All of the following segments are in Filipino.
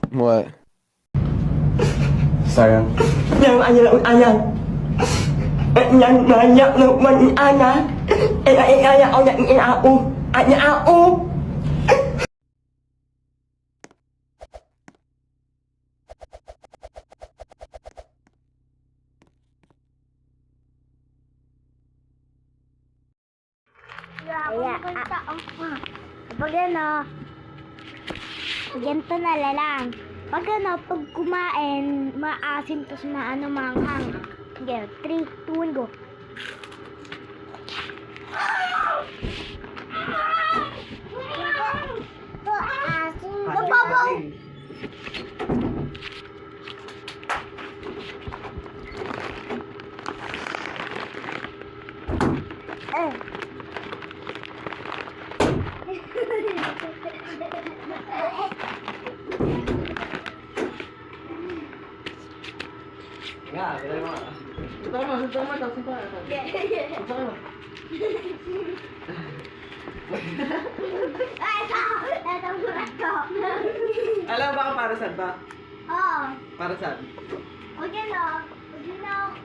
What? Sayang. Yang ayan. Yang banyak lupa anak. Ayah orang ini aku. Anak aku. Kaya, pag ganito na lang. Pag pag kumain, maasim tapos manghang. Sige, 3, 2, 1, go. Babaw! Nga, bilay mo. Suntok mo. Alam ba kung para saan ba? Oo. Para saan? Okay na.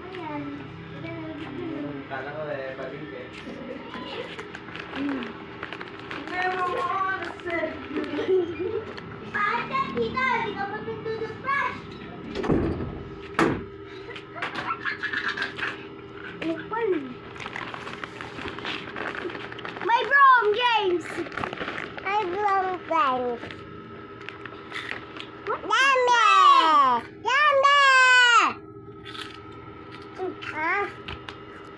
Ayan. Kala ko palingke. Bakit ka, tita? Hindi ka ba nagtutubrush? My broom, James! My broom, James. Dami! Dami! Ah?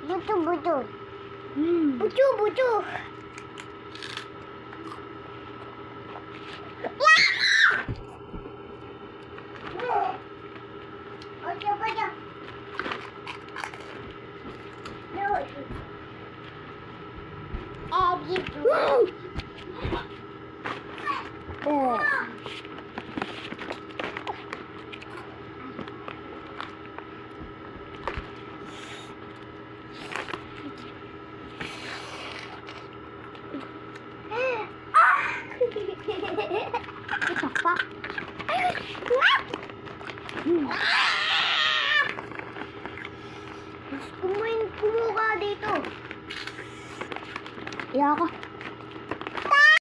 Buto. Buto. Baca. Gitu. Apa? Kumuha dito. Iya ka.